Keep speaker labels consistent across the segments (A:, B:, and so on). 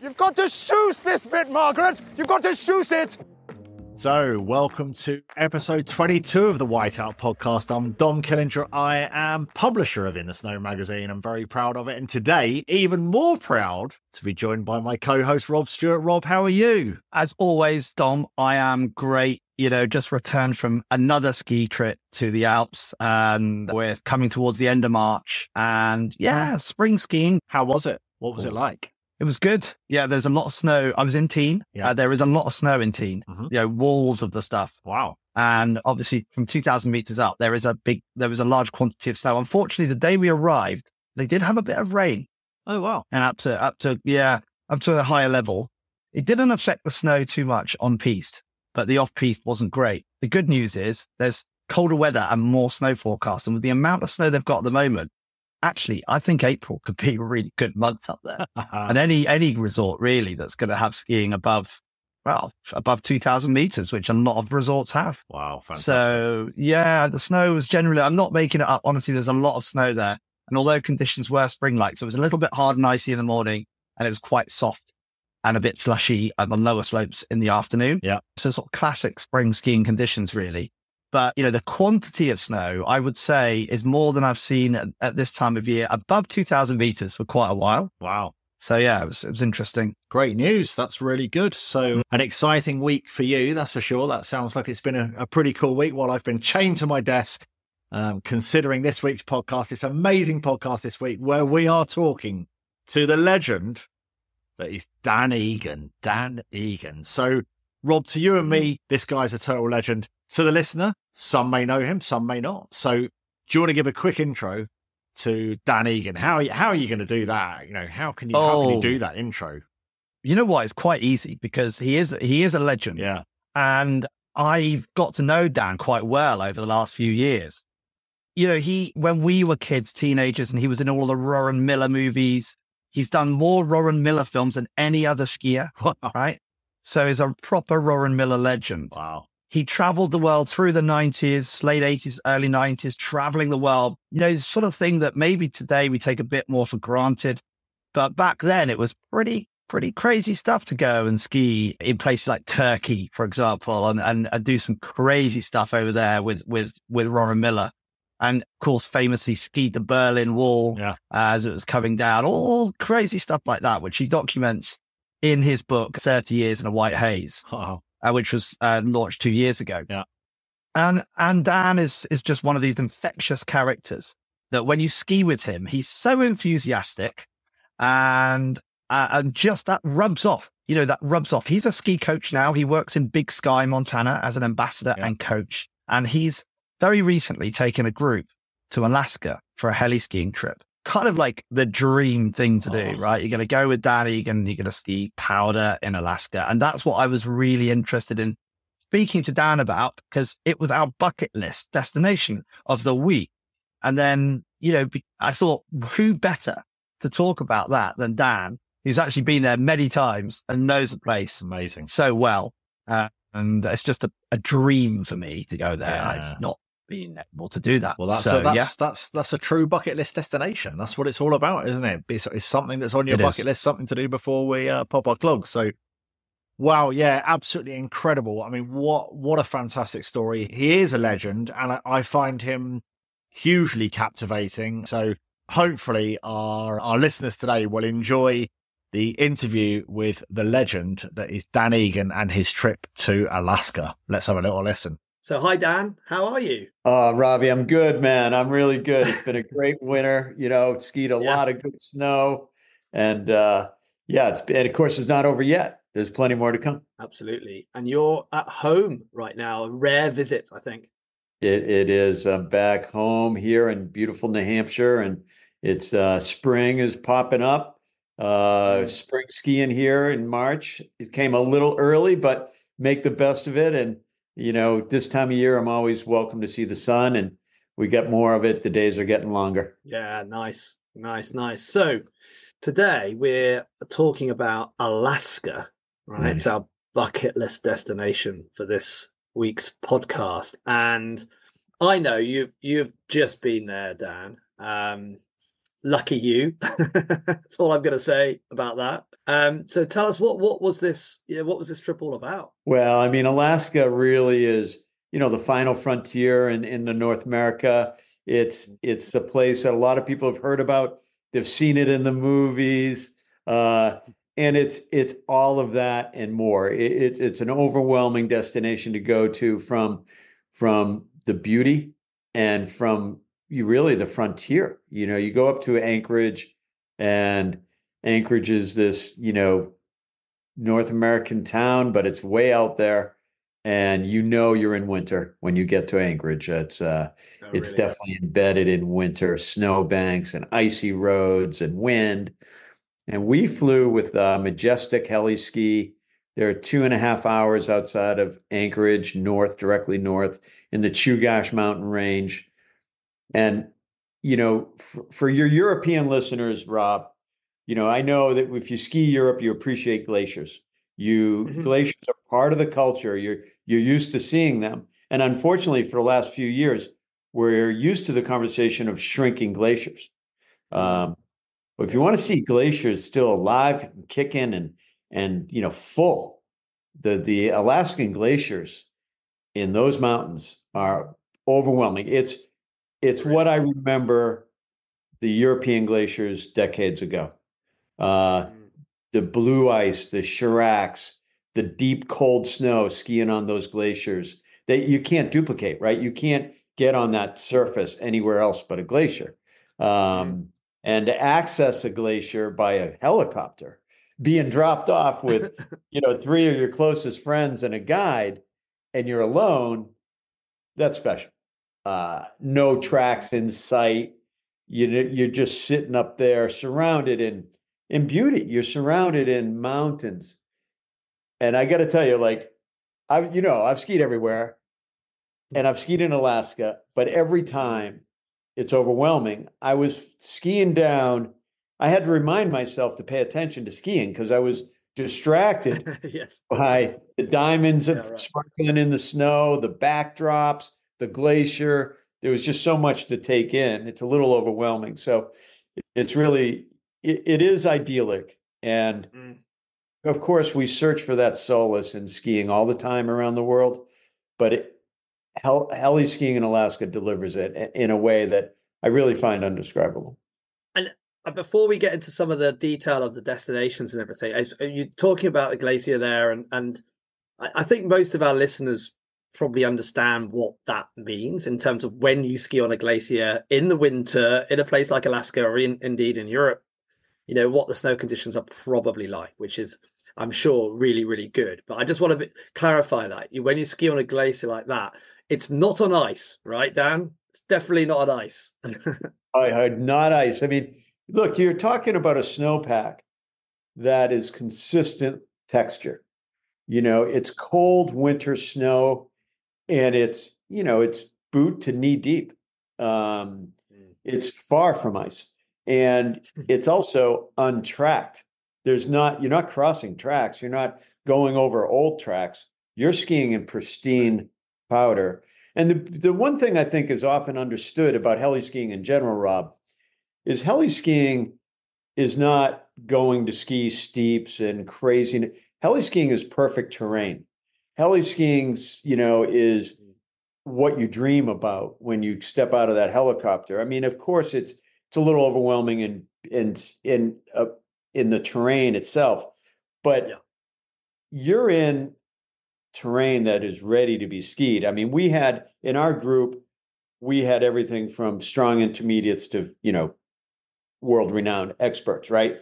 A: You've got to shoot this bit, Margaret. You've got to shoot it.
B: So, welcome to episode 22 of the Whiteout podcast. I'm Dom Killinger. I am publisher of In the Snow magazine. I'm very proud of it. And today, even more proud to be joined by my co-host, Rob Stewart. Rob, how are you?
C: As always, Dom, I am great. Just returned from another ski trip to the Alps, and we're coming towards the end of March. And yeah, spring skiing.
B: How was it? What was it like?
C: It was good. Yeah, there's a lot of snow. I was in Teen.
B: Yeah.
C: There is a lot of snow in Teen. Walls of the stuff.
B: Wow.
C: And obviously from 2,000 meters up, there was a large quantity of snow. Unfortunately, the day we arrived, they did have a bit of rain.
B: Oh, wow.
C: And up to a higher level. It didn't affect the snow too much on piste, but the off-piste wasn't great. The good news is there's colder weather and more snow forecast. And with the amount of snow they've got at the moment, actually, I think April could be a really good month up there. And any resort really that's going to have skiing above 2,000 meters, which a lot of resorts have.
B: Wow, fantastic.
C: So yeah, the snow was generally, I'm not making it up. Honestly, there's a lot of snow there. And although conditions were spring-like, so it was a little bit hard and icy in the morning, and it was quite soft and a bit slushy at the lower slopes in the afternoon.
B: Yeah.
C: So sort of classic spring skiing conditions, really. But, the quantity of snow, I would say, is more than I've seen at this time of year, above 2,000 meters for quite a while.
B: Wow.
C: So, yeah, it was interesting.
B: Great news. That's really good. So an exciting week for you, that's for sure. That sounds like it's been a pretty cool week while I've been chained to my desk, considering this week's podcast, this amazing podcast this week, where we are talking to the legend that is Dan Egan. Dan Egan. So, Rob, to you and me, this guy's a total legend. To the listener, some may know him, some may not. So do you want to give a quick intro to Dan Egan? How are you going to do that? How can you do that intro?
C: You know what? It's quite easy because he is a legend.
B: Yeah.
C: And I've got to know Dan quite well over the last few years. When we were kids, teenagers, and he was in all the Roran Miller movies, he's done more Roran Miller films than any other skier, right? So he's a proper Roran Miller legend.
B: Wow.
C: He traveled the world through the 90s, late 80s, early 90s, traveling the world. The sort of thing that maybe today we take a bit more for granted. But back then it was pretty crazy stuff to go and ski in places like Turkey, for example, and do some crazy stuff over there with Roran Miller. And of course, famously skied the Berlin Wall as it was coming down, all crazy stuff like that, which he documents in his book, 30 Years in a White Haze.
B: Wow.
C: Which was launched 2 years ago.
B: Yeah.
C: And Dan is just one of these infectious characters that when you ski with him, he's so enthusiastic and just that rubs off. That rubs off. He's a ski coach now. He works in Big Sky, Montana as an ambassador and coach. And he's very recently taken a group to Alaska for a heliskiing trip. Kind of like the dream thing to do, right? You're going to go with Dan Egan, you're going to ski powder in Alaska. And that's what I was really interested in speaking to Dan about, because it was our bucket list destination of the week. And then, I thought, who better to talk about that than Dan, who's actually been there many times and knows the place
B: Amazing.
C: So well. And it's just a dream for me to go there.
B: Yeah.
C: I've not being able to do that.
B: Well, that's a true bucket list destination. That's what it's all about, isn't it? It's something that's on your bucket list, something to do before we pop our clogs. So, wow, yeah, absolutely incredible. I mean, what a fantastic story. He is a legend, and I find him hugely captivating. So, hopefully, our listeners today will enjoy the interview with the legend that is Dan Egan and his trip to Alaska. Let's have a little listen.
D: So, hi, Dan. How are you?
E: Robbie, I'm good, man. I'm really good. It's been a great winter. Skied a lot of good snow. And and of course, it's not over yet. There's plenty more to come.
D: Absolutely. And you're at home right now. A rare visit, I think.
E: It is. I'm back home here in beautiful New Hampshire. And it's spring is popping up. Spring skiing here in March. It came a little early, but make the best of it. And this time of year, I'm always welcome to see the sun, and we get more of it. The days are getting longer.
D: Yeah, nice. So today we're talking about Alaska, right?
E: Nice.
D: It's our bucket list destination for this week's podcast. And I know you've just been there, Dan. Lucky you. That's all I'm going to say about that. So tell us what was this? What was this trip all about?
E: Well, I mean, Alaska really is, the final frontier in the North America. It's a place that a lot of people have heard about. They've seen it in the movies, and it's all of that and more. It's an overwhelming destination to go to from the beauty and from you really the frontier. You go up to Anchorage, and Anchorage is this, North American town, but it's way out there. And you're in winter when you get to Anchorage. It's
D: Really?
E: definitely embedded in winter, snowbanks and icy roads and wind. And we flew with Majestic Heliski. They're 2.5 hours outside of Anchorage, directly north in the Chugach mountain range. And, for your European listeners, Rob, I know that if you ski Europe, you appreciate glaciers. Glaciers are part of the culture. You're used to seeing them. And unfortunately, for the last few years, we're used to the conversation of shrinking glaciers. But if you want to see glaciers still alive, kicking and full, the Alaskan glaciers in those mountains are overwhelming. It's what I remember the European glaciers decades ago. The blue ice, the Shirax, the deep cold snow skiing on those glaciers that you can't duplicate, right? You can't get on that surface anywhere else but a glacier. And to access a glacier by a helicopter, being dropped off with, three of your closest friends and a guide, and you're alone, that's special. No tracks in sight. You're just sitting up there surrounded in beauty. You're surrounded in mountains. And I got to tell you, like, I've skied everywhere and I've skied in Alaska, but every time it's overwhelming. I was skiing down. I had to remind myself to pay attention to skiing because I was distracted
D: Yes.
E: by the diamonds sparkling in the snow, the backdrops, the glacier. There was just so much to take in. It's a little overwhelming. So it's really, it is idyllic. And of course, we search for that solace in skiing all the time around the world. But heli-skiing in Alaska delivers it in a way that I really find undescribable.
D: And before we get into some of the detail of the destinations and everything, as you're talking about the glacier there, and I think most of our listeners probably understand what that means in terms of when you ski on a glacier in the winter in a place like Alaska or indeed in Europe, what the snow conditions are probably like, which is, I'm sure, really, really good. But I just want to clarify that when you ski on a glacier like that, it's not on ice, right, Dan? It's definitely not on ice.
E: Not ice. I mean, look, you're talking about a snowpack that is consistent texture. It's cold winter snow, and it's boot to knee deep. It's far from ice, and it's also untracked. You're not crossing tracks. You're not going over old tracks. You're skiing in pristine powder. And the one thing I think is often understood about heli-skiing in general, Rob, is heli-skiing is not going to ski steeps and crazy. Heli-skiing is perfect terrain. Heli-skiing, is what you dream about when you step out of that helicopter. I mean, of course, it's a little overwhelming in the terrain itself, but you're in terrain that is ready to be skied. I mean, in our group, we had everything from strong intermediates to, world-renowned experts, right?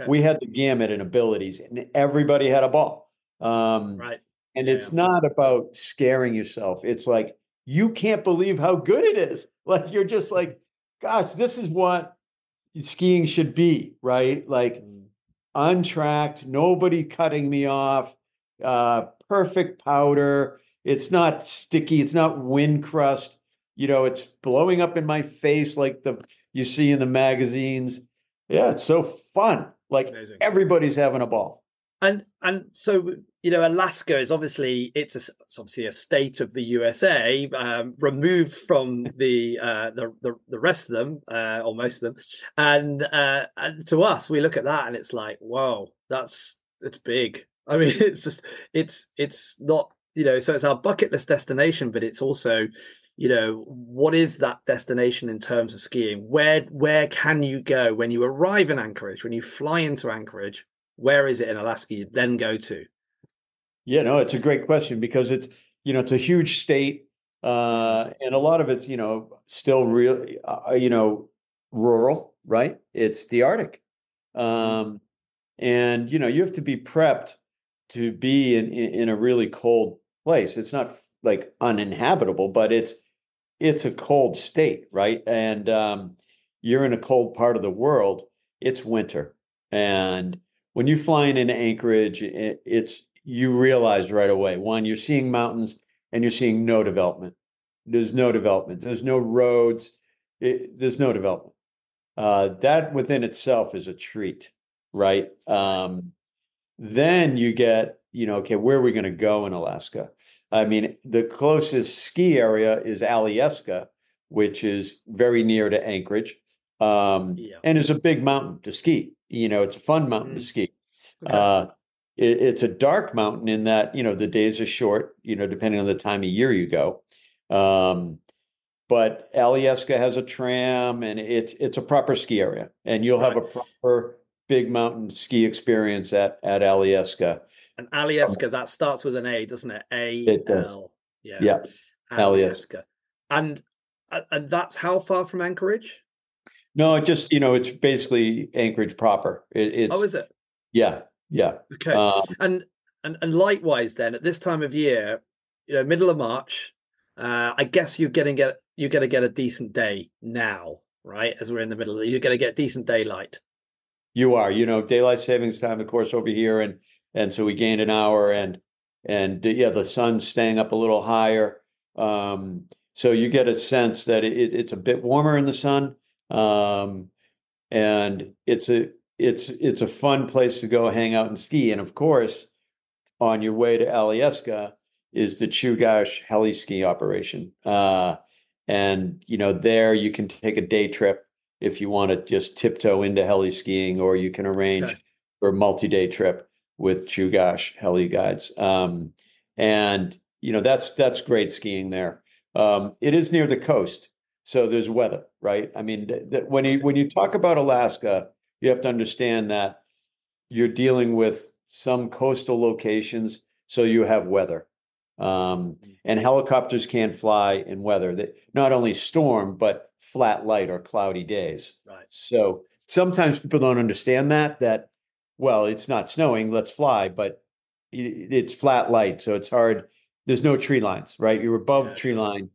E: We had the gamut in abilities, and everybody had a ball. Right. And it's not about scaring yourself. It's like, you can't believe how good it is. Like, you're just like, gosh, this is what skiing should be, right? Like, untracked, nobody cutting me off, perfect powder. It's not sticky. It's not wind crust. It's blowing up in my face like you see in the magazines. Yeah, it's so fun. Like, amazing. Everybody's having a ball.
D: And so, you know, Alaska is obviously it's obviously a state of the USA, removed from the rest of them, or most of them, and to us we look at that and it's like, whoa, it's big. I mean, it's just it's not, you know, so it's our bucket list destination, but it's also, you know, what is that destination in terms of skiing? Where can you go when you arrive in Anchorage, when you fly into Anchorage? Where is it in Alaska you then go to?
E: Yeah, no, it's a great question because it's, you know, it's a huge state, and a lot of it's, you know, still real, you know, rural, right? It's the Arctic. And, you know, you have to be prepped to be in a really cold place. It's not like uninhabitable, but it's a cold state, right? And you're in a cold part of the world. It's winter, and when you're flying into Anchorage, it's you realize right away, one, you're seeing mountains and you're seeing no development. There's no development. There's no roads. There's no development. That within itself is a treat, right? Then you get, you know, okay, where are we going to go in Alaska? I mean, the closest ski area is Alyeska, which is very near to Anchorage, and is a big mountain to ski. You know, it's a fun mountain to ski.
D: Okay.
E: It's a dark mountain in that, you know, the days are short, you know, depending on the time of year you go. But Alyeska has a tram, and it's a proper ski area, and you'll have a proper big mountain ski experience at Alyeska.
D: And Alyeska, that starts with an A, doesn't it?
E: It does.
D: A-L.
E: Yeah.
D: Alyeska. And that's how far from Anchorage?
E: No, it just, you know, it's basically Anchorage proper. It's
D: is it?
E: Yeah.
D: Okay. And likewise then, at this time of year, you know, middle of March, I guess you're gonna get a decent day now, right? As we're in the middle of you're gonna get decent daylight.
E: You are, you know, daylight savings time, of course, over here, and so we gained an hour, and yeah, the sun's staying up a little higher, so you get a sense that it's a bit warmer in the sun, and it's a fun place to go hang out and ski, and of course, on your way to Alyeska is the Chugach Heliskiing operation, and you know there you can take a day trip if you want to just tiptoe into heli-skiing, or you can arrange for a multi-day trip with Chugach heli guides. And you know that's great skiing there. It is near the coast, so there's weather, right? I mean, when you talk about Alaska, you have to understand that you're dealing with some coastal locations, so you have weather. And helicopters can't fly in weather that not only storm, but flat, light, or cloudy days.
D: Right.
E: So sometimes people don't understand that, well, it's not snowing, let's fly, but it's flat light. So it's hard. There's no tree lines, right? You're above tree line,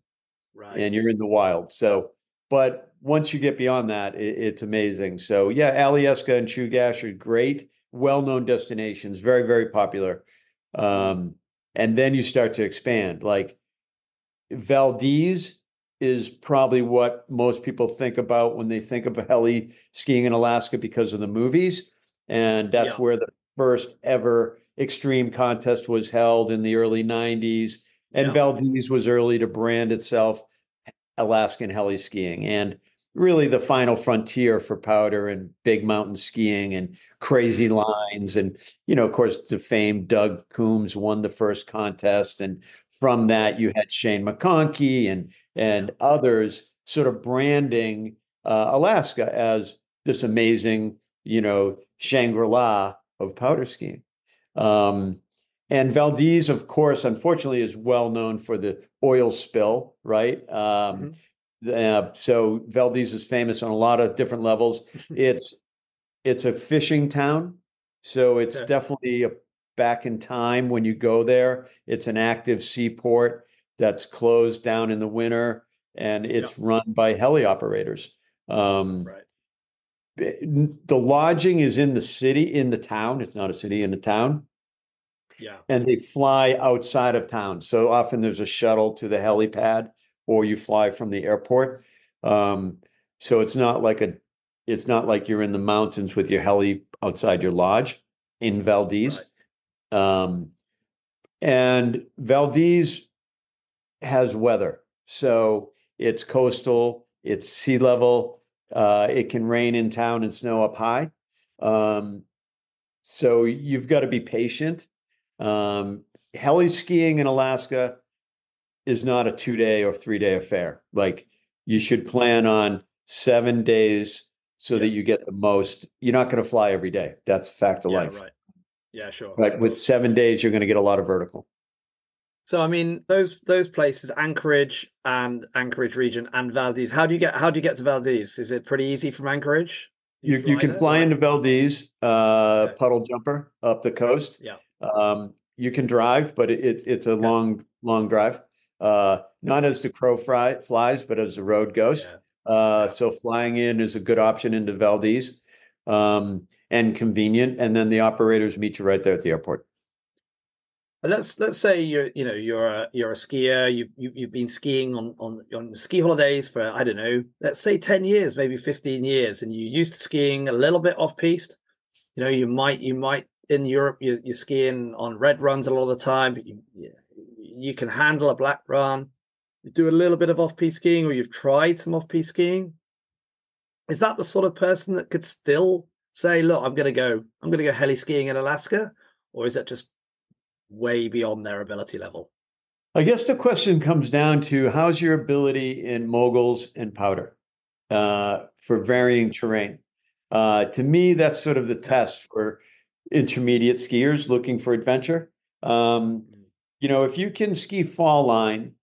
E: and you're in the wild. So, but once you get beyond that, it's amazing. So yeah, Alyeska and Chugach are great, well-known destinations, very, very popular. And then you start to expand. Like Valdez is probably what most people think about when they think of heli skiing in Alaska because of the movies. And that's where the first ever extreme contest was held in the early 90s. And Valdez was early to brand itself Alaskan heli skiing, and really the final frontier for powder and big mountain skiing and crazy lines. And, you know, of course, the famed Doug Coombs won the first contest. And from that, you had Shane McConkey and others sort of branding Alaska as this amazing, you know, Shangri-La of powder skiing. And Valdez, of course, unfortunately, is well known for the oil spill, right? So Valdez is famous on a lot of different levels. It's a fishing town, so it's definitely back in time when you go there. It's an active seaport that's closed down in the winter, and it's run by heli operators. The lodging is in the city, in the town. It's not a city, in the town.
D: Yeah.
E: And they fly outside of town. So often there's a shuttle to the helipad, or you fly from the airport. So it's not like you're in the mountains with your heli outside your lodge in Valdez. And Valdez has weather. So it's coastal, it's sea level, it can rain in town and snow up high. So you've got to be patient. Heli skiing in Alaska is not a 2-day or 3-day affair. Like you should plan on 7 days so that you get the most. You're not going to fly every day. That's a fact of life.
D: Right. Yeah, sure.
E: But with 7 days, you're going to get a lot of vertical.
D: So I mean, those places, Anchorage region, and Valdez. How do you get to Valdez? Is it pretty easy from Anchorage?
E: You can fly into Valdez,
D: Okay.
E: puddle jumper up the coast.
D: Yeah.
E: You can drive, but it's a long drive. Not as the crow flies, but as the road goes. So flying in is a good option into Valdez, and convenient. And then the operators meet you right there at the airport.
D: Let's say you're a skier. You've been skiing on ski holidays for, I don't know, let's say 10 years, maybe 15 years, and you're used to skiing a little bit off piste. You might in Europe you're skiing on red runs a lot of the time, but you can handle a black run. You do a little bit of off piste skiing, or you've tried some off piste skiing. Is that the sort of person that could still say, look, I'm gonna go heli skiing in Alaska, or is that just way beyond their ability level?
E: I guess the question comes down to how's your ability in moguls and powder for varying terrain. To me, that's sort of the test for intermediate skiers looking for adventure. If you can ski fall line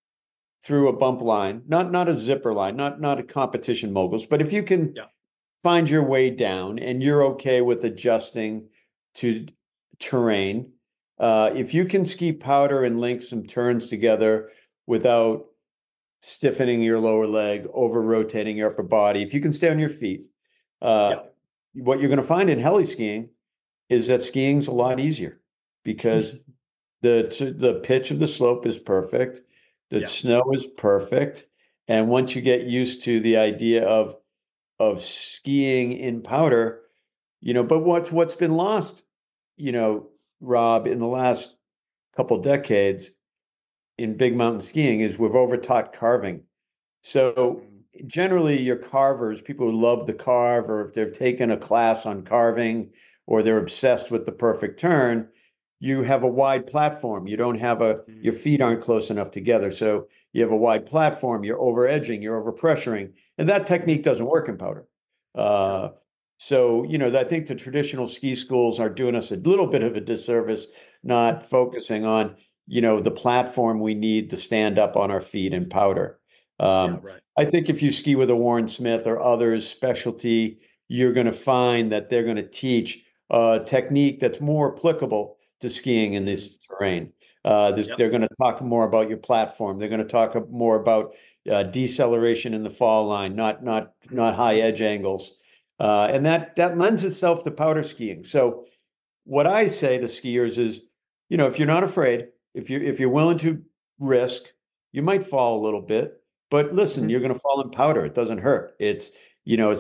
E: through a bump line, not a zipper line, not a competition moguls, but if you can find your way down and you're okay with adjusting to terrain, if you can ski powder and link some turns together without stiffening your lower leg, over rotating your upper body, if you can stay on your feet, what you're going to find in heliskiing is that skiing's a lot easier because the pitch of the slope is perfect, the snow is perfect, and once you get used to the idea of skiing in powder, but what's been lost, Rob, in the last couple decades in big mountain skiing is we've overtaught carving. So generally your carvers, people who love the carve, or if they've taken a class on carving or they're obsessed with the perfect turn, you have a wide platform. You don't have your feet aren't close enough together. So you have a wide platform, you're over edging, you're over pressuring, and that technique doesn't work in powder. So, I think the traditional ski schools are doing us a little bit of a disservice, not focusing on, the platform we need to stand up on our feet in powder. I think if you ski with a Warren Smith or others specialty, you're going to find that they're going to teach a technique that's more applicable to skiing in this terrain. They're going to talk more about your platform. They're going to talk more about deceleration in the fall line, not high edge angles. And that lends itself to powder skiing. So what I say to skiers is, if you're not afraid, if you're willing to risk, you might fall a little bit, but listen, you're going to fall in powder. It doesn't hurt. It's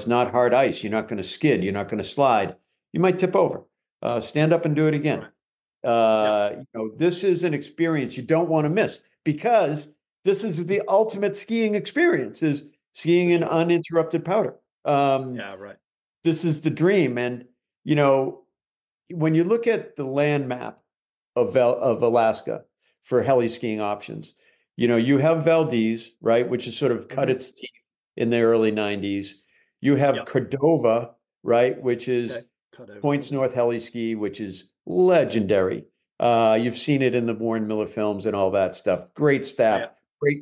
E: not hard ice. You're not going to skid. You're not going to slide. You might tip over. Stand up and do it again. This is an experience you don't want to miss, because this is the ultimate skiing experience, is skiing in uninterrupted powder. This is the dream. And, when you look at the land map of Alaska for heli skiing options, you have Valdez, right, which has sort of cut its teeth in the early 90s. You have Cordova, right, which is Points North Heliski, which is legendary. You've seen it in the Warren Miller films and all that stuff. Great staff,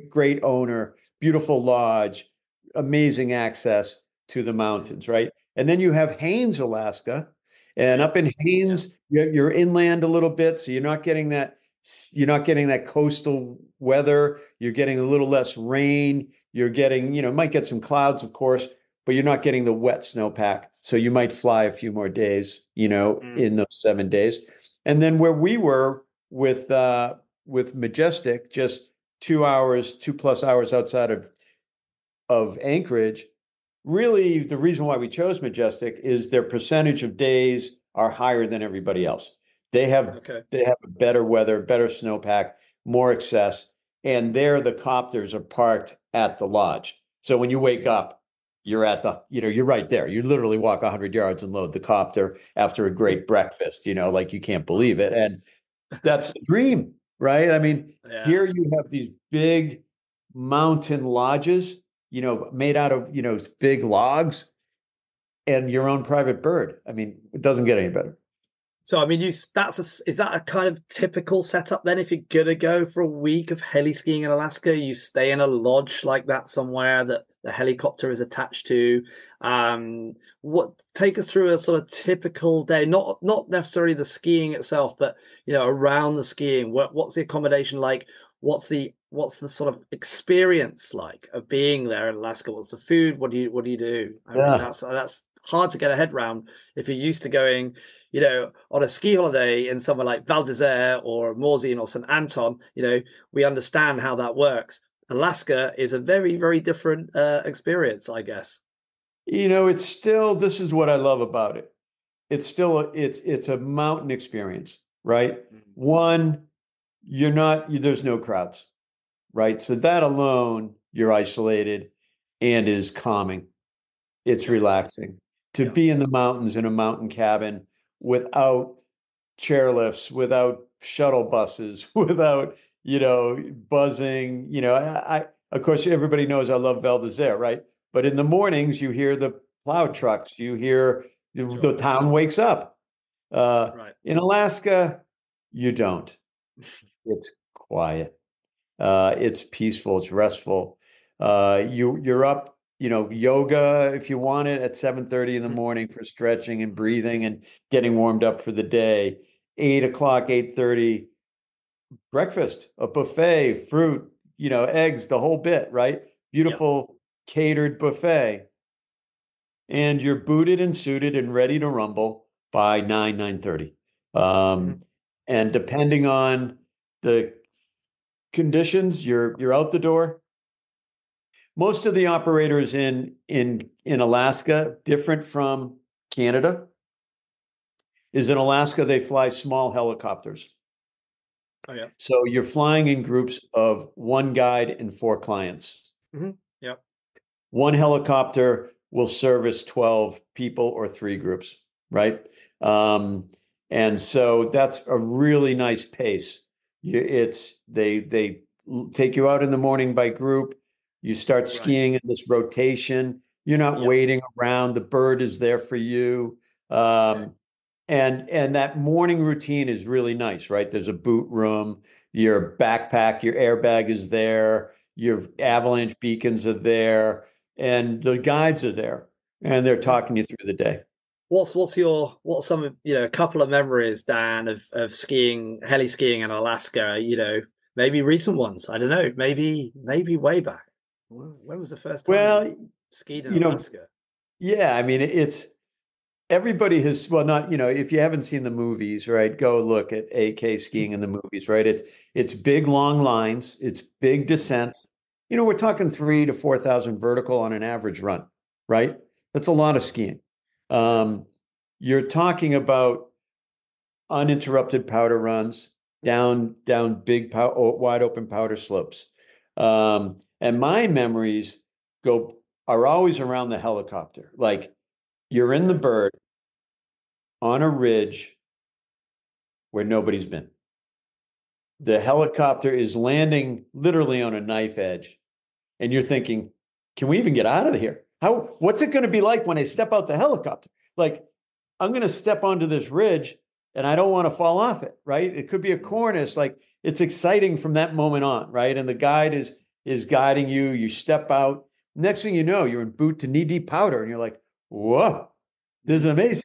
E: great owner, beautiful lodge, amazing access to the mountains, right? And then you have Haines, Alaska, and up in Haines, you're inland a little bit, so you're not getting that coastal weather. You're getting a little less rain. You're getting, might get some clouds, of course, but you're not getting the wet snowpack. So you might fly a few more days, in those 7 days. And then where we were with Majestic, just 2+ hours outside of Anchorage, really the reason why we chose Majestic is their percentage of days are higher than everybody else. They have
D: Okay.
E: better weather, better snowpack, more access, and there the copters are parked at the lodge. So when you wake up, you're at the, you're right there. You literally walk 100 yards and load the copter after a great breakfast, like you can't believe it. And that's the dream, right? I mean,
D: Yeah.
E: here you have these big mountain lodges, made out of, big logs and your own private bird. I mean, it doesn't get any better.
D: So, I mean, is that a kind of typical setup then? If you're gonna go for a week of heli-skiing in Alaska, you stay in a lodge like that somewhere that the helicopter is attached to. Take us through a sort of typical day, not necessarily the skiing itself, but around the skiing. What's the accommodation like? What's the sort of experience like of being there in Alaska? What's the food? What do you do? I mean, that's hard to get a head around if you're used to going, on a ski holiday in somewhere like Val d'Isere or Morzine or St. Anton. We understand how that works. Alaska is a very, very different experience, I guess.
E: It's still, this is what I love about it. It's still, it's a mountain experience, right? One, there's no crowds, right? So that alone, you're isolated and is calming. It's relaxing to be in the mountains in a mountain cabin without chairlifts, without shuttle buses, without, buzzing. Of course, everybody knows I love Val d'Isere, right? But in the mornings, you hear the plow trucks, you hear the town wakes up. In Alaska, you don't. It's quiet. It's peaceful. It's restful. You're up, yoga if you want it at 7:30 in the morning for stretching and breathing and getting warmed up for the day. 8:00, 8:30, breakfast, a buffet, fruit, eggs, the whole bit, right? Beautiful catered buffet. And you're booted and suited and ready to rumble by 9:30. And depending on the conditions, you're out the door. Most of the operators in Alaska, different from Canada, is in Alaska they fly small helicopters.
D: Oh yeah.
E: So you're flying in groups of one guide and 4 clients.
D: Yeah.
E: One helicopter will service 12 people or 3 groups, right? And so that's a really nice pace. They take you out in the morning by group. You start skiing in this rotation. You're not waiting around. The bird is there for you. And that morning routine is really nice, right? There's a boot room, your backpack, your airbag is there, your avalanche beacons are there, and the guides are there, and they're talking you through the day.
D: What's some of a couple of memories, Dan, of skiing, heli skiing in Alaska? Maybe recent ones. I don't know. Maybe way back. When was the first time you skied in Alaska?
E: Yeah, I mean it's. Everybody has, well, not, if you haven't seen the movies, right, go look at AK skiing in the movies, right? It's big, long lines. It's big descents. We're talking 3,000 to 4,000 vertical on an average run, right? That's a lot of skiing. You're talking about uninterrupted powder runs down big, wide open powder slopes. And my memories are always around the helicopter. Like, you're in the bird on a ridge where nobody's been. The helicopter is landing literally on a knife edge. And you're thinking, can we even get out of here? What's it going to be like when I step out the helicopter? Like, I'm going to step onto this ridge and I don't want to fall off it, right? It could be a cornice. Like, it's exciting from that moment on, right? And the guide is guiding you. You step out. Next thing you know, you're in boot to knee-deep powder. And you're like, whoa, this is amazing.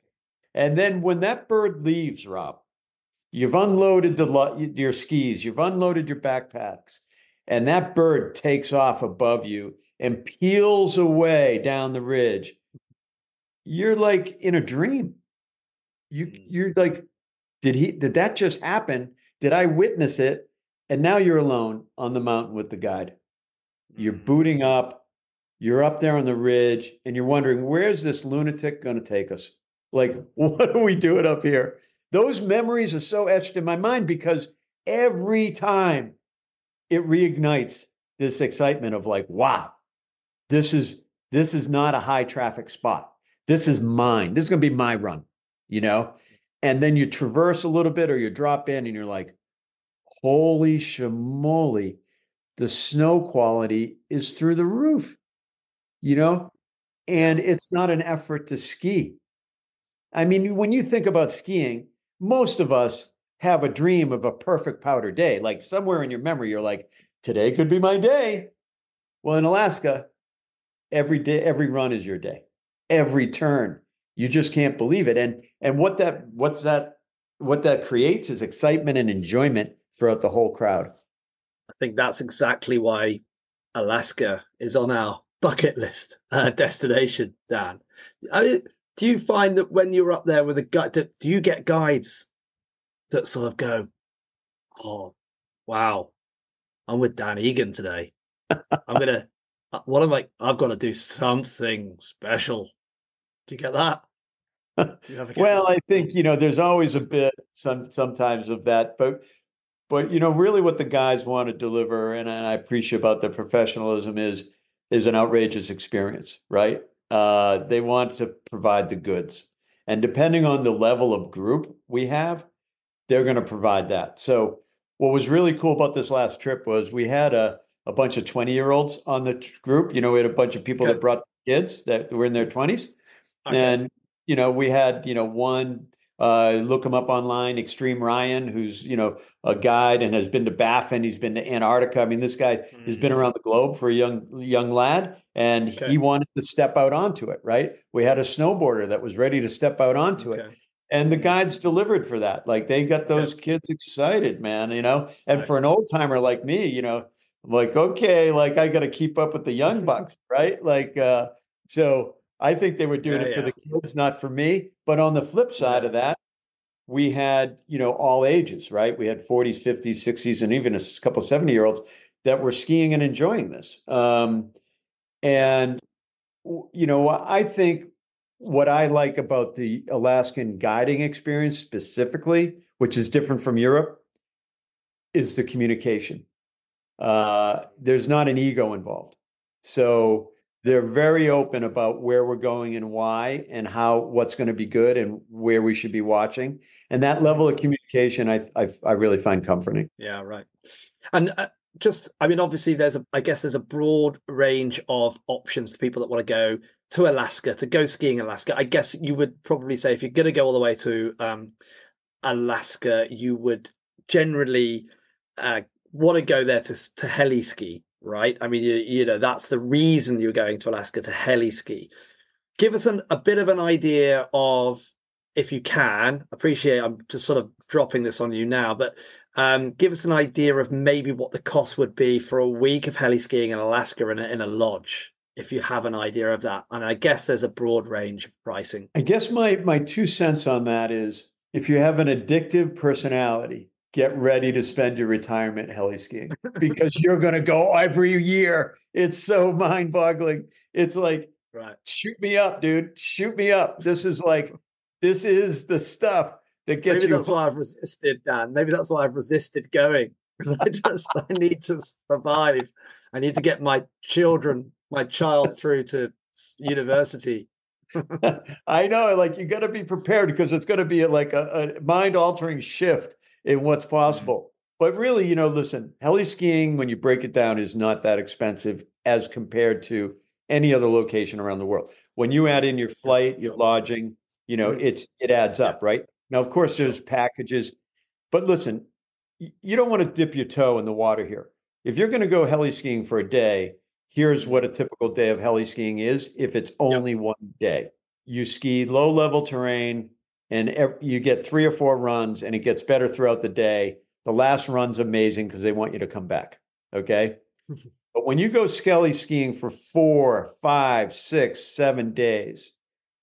E: And then when that bird leaves, Rob, you've unloaded your skis, you've unloaded your backpacks, and that bird takes off above you and peels away down the ridge. You're like in a dream. You're like, did that just happen? Did I witness it? And now you're alone on the mountain with the guide. You're booting up. You're up there on the ridge, and you're wondering, where's this lunatic going to take us? Like, what are we doing up here? those memories are so etched in my mind because every time it reignites this excitement of like, wow, this is not a high traffic spot. This is mine. This is going to be my run, you know? And then you traverse a little bit or you drop in and you're like, holy shamoly, the snow quality is through the roof, you know? And it's not an effort to ski. I mean, when you think about skiing, most of us have a dream of a perfect powder day. Like somewhere in your memory, you're like, today could be my day. Well, in Alaska, every day, every run is your day. Every turn. You just can't believe it. And what that creates is excitement and enjoyment throughout the whole crowd.
D: I think that's exactly why Alaska is on our bucket list destination, Dan. Do you find that when you're up there with a guide, do you get guides that sort of go, oh, wow, I'm with Dan Egan today. I've got to do something special. Do you get that?
E: Well, I think, there's always a bit sometimes of that, but really what the guys want to deliver, and I appreciate about the professionalism is an outrageous experience, right? They want to provide the goods. And depending on the level of group we have, they're going to provide that. So what was really cool about this last trip was we had a bunch of 20-year-olds on the group. We had a bunch of people that brought kids that were in their 20s. Okay. And, we had, one, look him up online, Extreme Ryan, who's, a guide and has been to Baffin. He's been to Antarctica. I mean, this guy has been around the globe for a young lad, and he wanted to step out onto it, right? We had a snowboarder that was ready to step out onto it. And the guides delivered for that. Like they got those kids excited, man, and for an old timer like me, I'm like, okay, like I got to keep up with the young bucks, right? Like, so I think they were doing it for the kids, not for me. But on the flip side of that, we had, all ages, right? We had 40s, 50s, 60s, and even a couple of 70-year-olds that were skiing and enjoying this. And, I think what I like about the Alaskan guiding experience specifically, which is different from Europe, is the communication. There's not an ego involved. So they're very open about where we're going and why and what's going to be good and where we should be watching. And that level of communication, I really find comforting.
D: Yeah, right. And obviously there's a broad range of options for people that want to go to Alaska, to go skiing in Alaska. I guess you would probably say if you're going to go all the way to Alaska, you would generally want to go there to heliski, right? I mean, that's the reason you're going to Alaska, to heliski. Give us a bit of an idea of, if you can, appreciate I'm just sort of dropping this on you now, but give us an idea of maybe what the cost would be for a week of heliskiing in Alaska in a lodge, if you have an idea of that. And I guess there's a broad range of pricing.
E: I guess my 2 cents on that is, if you have an addictive personality, get ready to spend your retirement heliskiing because you're going to go every year. It's so mind-boggling. It's like, shoot me up, dude. Shoot me up. This is the stuff that gets you.
D: Maybe that's why I've resisted, Dan. Maybe that's why I've resisted going, because I need to survive. I need to get my child through to university.
E: I know, like you got to be prepared because it's going to be like a mind-altering shift in what's possible. But really, listen, heliskiing, when you break it down, is not that expensive as compared to any other location around the world. When you add in your flight, your lodging, it adds up, right? Now, of course, there's packages, but listen, you don't want to dip your toe in the water here. If you're going to go heliskiing for a day, here's what a typical day of heliskiing is. If it's only one day, you ski low-level terrain, and you get 3 or 4 runs, and it gets better throughout the day. The last run's amazing because they want you to come back. Okay. But when you go skelly skiing for 4, 5, 6, 7 days,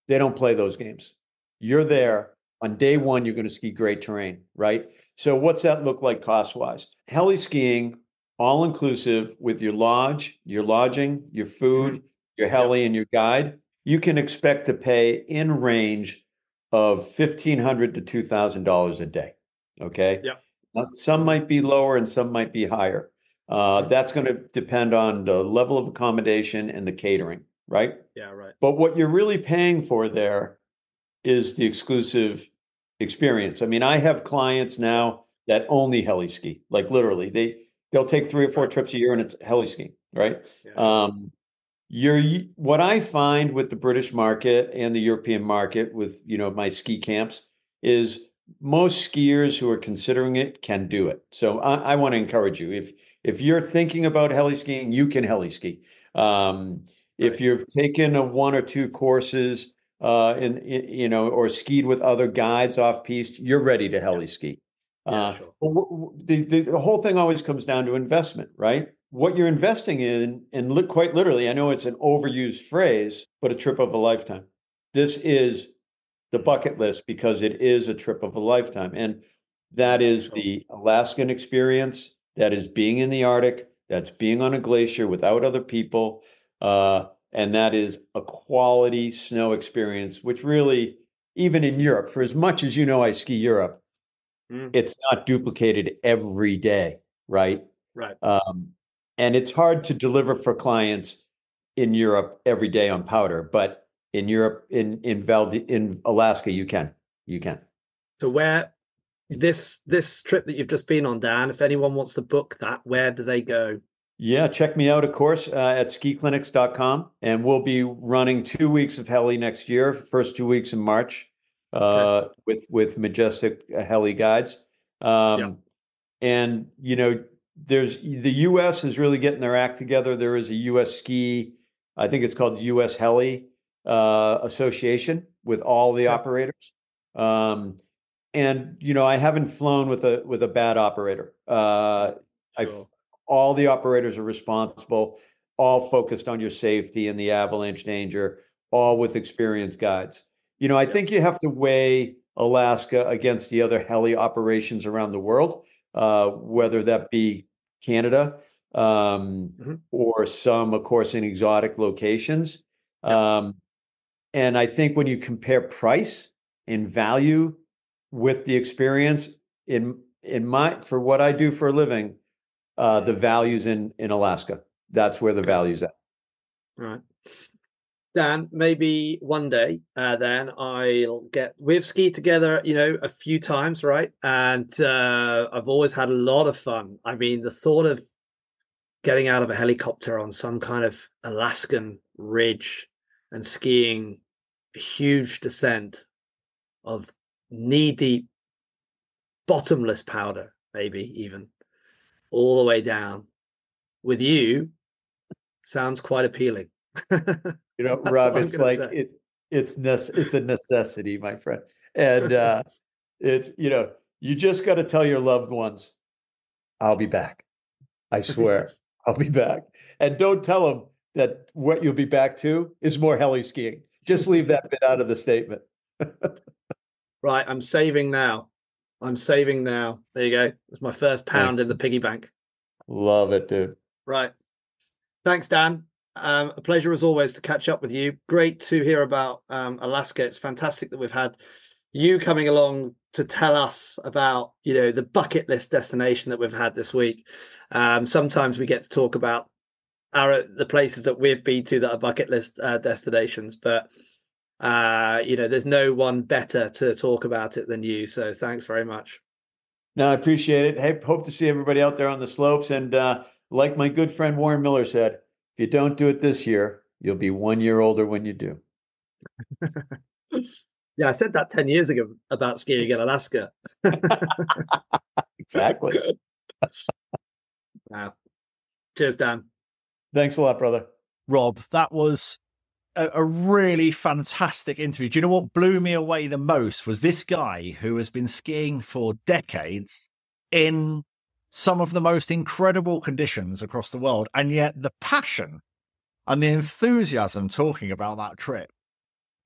E: they don't play those games. You're there on day 1. You're going to ski great terrain, right? So what's that look like cost-wise? Heliskiing, all inclusive with your lodge, your lodging, your food, your heli, and your guide. You can expect to pay in range of $1,500 to $2,000 a day. Okay.
D: Yep.
E: Now, some might be lower and some might be higher. That's going to depend on the level of accommodation and the catering, right?
D: Yeah, right.
E: But what you're really paying for there is the exclusive experience. I mean, I have clients now that only heli-ski, like literally they'll take 3 or 4 trips a year and it's heli-skiing, right?
D: Yeah, sure.
E: What I find with the British market and the European market with, my ski camps is most skiers who are considering it can do it. So I want to encourage you. If you're thinking about heli-skiing, you can heli-ski. If you've taken a 1 or 2 courses or skied with other guides off piste, you're ready to heli-ski.
D: Sure.
E: The whole thing always comes down to investment, right? What you're investing in, and look, quite literally, I know it's an overused phrase, but a trip of a lifetime. This is the bucket list because it is a trip of a lifetime. And that is the Alaskan experience, that is being in the Arctic, that's being on a glacier without other people, and that is a quality snow experience, which really, even in Europe, for as much as I ski Europe, it's not duplicated every day, right?
D: Right.
E: And it's hard to deliver for clients in Europe every day on powder, but in Europe, in Alaska, you can.
D: So where this trip that you've just been on, Dan, if anyone wants to book that, where do they go?
E: Yeah, check me out, of course, at skiclinics.com. And we'll be running 2 weeks of heli next year, first 2 weeks in March, with Majestic Heli guides. And, there's the U.S. is really getting their act together. There is a U.S. ski, I think it's called the U.S. Heli Association with all the operators. And, I haven't flown with a bad operator. All the operators are responsible, all focused on your safety and the avalanche danger, all with experienced guides. I think you have to weigh Alaska against the other heli operations around the world, whether that be Canada or some, of course, in exotic locations. And I think when you compare price and value with the experience, for what I do for a living, the value's in Alaska. That's where the value's at.
D: Right. Dan, maybe one day, then we've skied together, a few times, right? And I've always had a lot of fun. I mean, the thought of getting out of a helicopter on some kind of Alaskan ridge and skiing a huge descent of knee-deep, bottomless powder, maybe even, all the way down with you sounds quite appealing.
E: Rob, it's like it's a necessity, my friend. And it's, you just got to tell your loved ones, I'll be back. I swear, I'll be back. And don't tell them that what you'll be back to is more heli-skiing. Just leave that bit out of the statement.
D: Right, I'm saving now. There you go. It's my first pound in the piggy bank.
E: Love it, dude.
D: Right. Thanks, Dan. A pleasure as always to catch up with you. Great to hear about Alaska. It's fantastic that we've had you coming along to tell us about, the bucket list destination that we've had this week. Sometimes we get to talk about the places that we've been to that are bucket list destinations, but there's no one better to talk about it than you. So thanks very much.
E: No, I appreciate it. Hey, hope to see everybody out there on the slopes. And like my good friend Warren Miller said, if you don't do it this year, you'll be 1 year older when you do.
D: Yeah, I said that 10 years ago about skiing in Alaska.
E: Exactly.
D: Wow. Cheers, Dan.
E: Thanks a lot, brother.
B: Rob, that was a really fantastic interview. Do you know what blew me away the most was this guy who has been skiing for decades in some of the most incredible conditions across the world. And yet the passion and the enthusiasm talking about that trip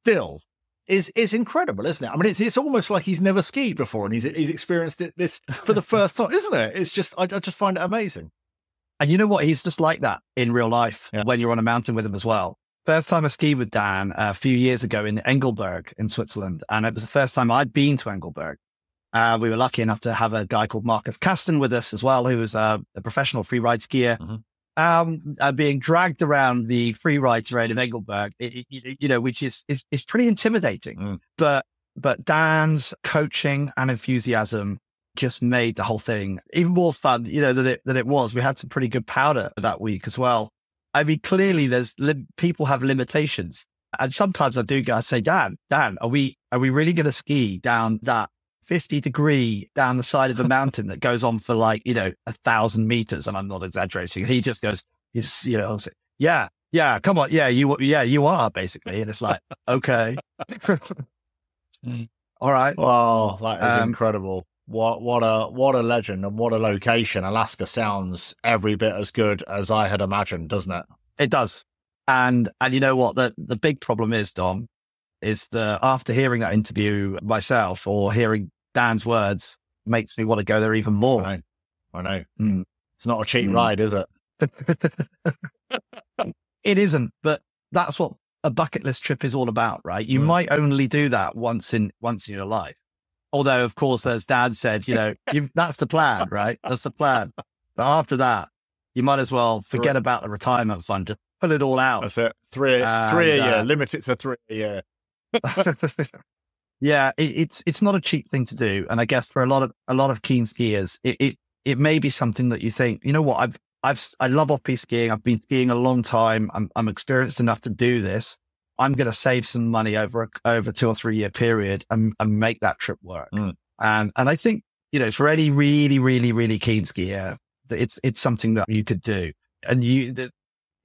B: still is incredible, isn't it? I mean, it's almost like he's never skied before and he's experienced this for the first time, isn't it? It's just, I just find it amazing.
C: And you know what? He's just like that in real life when you're on a mountain with him as well. First time I skied with Dan a few years ago in Engelberg in Switzerland. And it was the first time I'd been to Engelberg. We were lucky enough to have a guy called Marcus Kasten with us as well, who was a professional free ride skier. Being dragged around the free ride terrain of Engelberg, which is pretty intimidating. But Dan's coaching and enthusiasm just made the whole thing even more fun, than it was. We had some pretty good powder that week as well. I mean, clearly people have limitations. And sometimes I say, Dan, are we really going to ski down that 50-degree down the side of the mountain that goes on for 1,000 meters? And I'm not exaggerating. He just goes, yeah, come on. Yeah, you are basically. And it's like, okay. All right.
B: Wow, that is incredible. What a legend, and what a location. Alaska sounds every bit as good as I had imagined, doesn't it?
C: It does. And you know what? The big problem is, Dom, is after hearing that interview myself or hearing Dan's words makes me want to go there even more.
B: I know. It's not a cheap ride, is it?
C: It isn't, but that's what a bucket list trip is all about, right? You might only do that once in your life. Although, of course, as Dad said, that's the plan, right? That's the plan. But after that, you might as well forget about the retirement fund. Just pull it all out.
B: That's it. Three a year. Limit it to 3 a year.
C: Yeah, it's not a cheap thing to do, and I guess for a lot of keen skiers, it may be something that you think, you know what, I love off-piste skiing. I've been skiing a long time. I'm experienced enough to do this. I'm going to save some money over 2 or 3 year period and make that trip work. And I think, for any really, really, really keen skier, that it's something that you could do. And you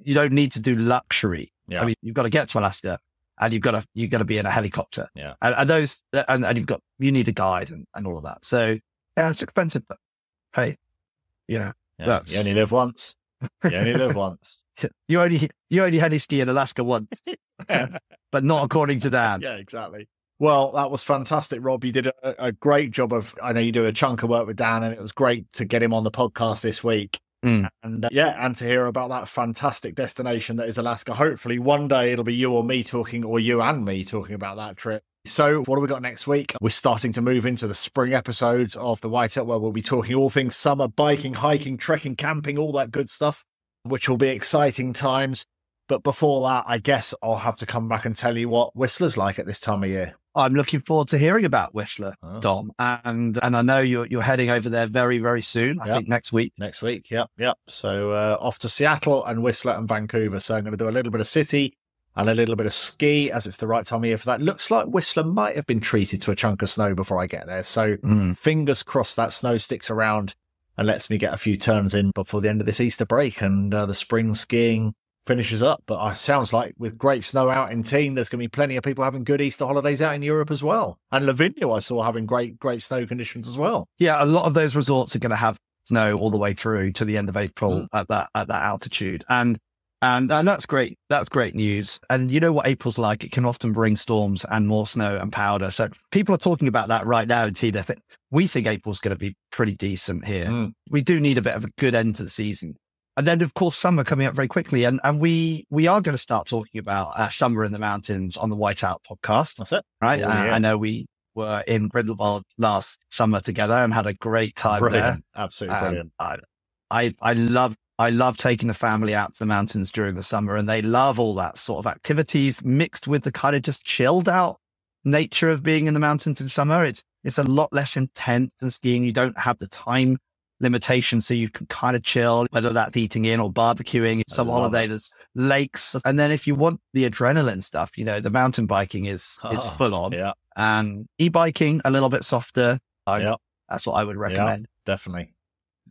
C: don't need to do luxury. Yeah. I mean, you've got to get to Alaska and you've got to be in a helicopter. Yeah. And you need a guide and all of that. So yeah, it's expensive, but hey,
B: you only live once.
C: You only heliski in Alaska once, but not according to Dan.
B: Yeah, exactly. Well, that was fantastic, Rob. You did a great job I know you do a chunk of work with Dan, and it was great to get him on the podcast this week. And and to hear about that fantastic destination that is Alaska. Hopefully one day it'll be you or me talking, or you and me talking about that trip. So what do we got next week? We're starting to move into the spring episodes of the Whiteout, where we'll be talking all things summer, biking, hiking, trekking, camping, all that good stuff, which will be exciting times. But before that, I guess I'll have to come back and tell you what Whistler's like at this time of year.
C: I'm looking forward to hearing about Whistler, Dom. And I know you're heading over there very, very soon. I think next week.
B: Next week, yep. So off to Seattle and Whistler and Vancouver. So I'm going to do a little bit of city and a little bit of ski, as it's the right time of year for that. Looks like Whistler might have been treated to a chunk of snow before I get there. So fingers crossed that snow sticks around and lets me get a few turns in before the end of this Easter break, and the spring skiing finishes up. But it sounds like with great snow out in Teen, there's going to be plenty of people having good Easter holidays out in Europe as well. And Lavinia, I saw having great snow conditions as well.
C: Yeah, a lot of those resorts are going to have snow all the way through to the end of April at that altitude. And that's great. That's great news. And you know what April's like? It can often bring storms and more snow and powder. So people are talking about that right now in Teen. We think April's going to be pretty decent here. We do need a bit of a good end to the season. And then, of course, summer coming up very quickly. And we are going to start talking about summer in the mountains on the Whiteout podcast.
B: That's it.
C: Right. I know we were in Grindelwald last summer together and had a great time there.
B: Absolutely brilliant.
C: I love taking the family out to the mountains during the summer, and they love all that sort of activities mixed with the kind of just chilled out nature of being in the mountains in summer. It's a lot less intense than skiing. You don't have the time limitation, so you can kind of chill, whether that's eating in or barbecuing. Some holiday, there's lakes. And then if you want the adrenaline stuff, the mountain biking is full on.
B: Yeah.
C: And e-biking, a little bit softer. That's what I would recommend.
B: Yeah, definitely.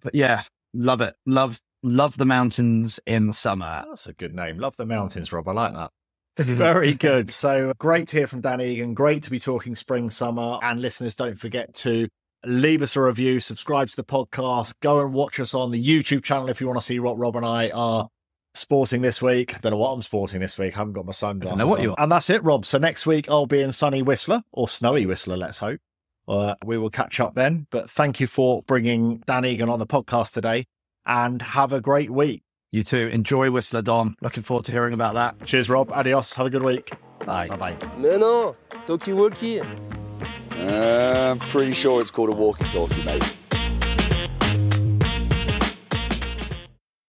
C: But yeah, love it. Love the mountains in the summer.
B: That's a good name. Love the mountains, Rob. I like that. Very good. So great to hear from Dan Egan. Great to be talking spring, summer. And listeners, don't forget to leave us a review, subscribe to the podcast, go and watch us on the YouTube channel if you want to see what Rob and I are sporting this week. I don't know what I'm sporting this week. I haven't got my sunglasses on. And that's it, Rob. So next week I'll be in sunny Whistler, or snowy Whistler, let's hope. We will catch up then. But thank you for bringing Dan Egan on the podcast today, and have a great week.
C: You too. Enjoy Whistler, Dom. Looking forward to hearing about that.
B: Cheers, Rob. Adios. Have a good week.
C: Bye.
B: Bye-bye.
F: Mais non, talkie-walkie.
G: I'm pretty sure it's called a walkie-talkie, mate.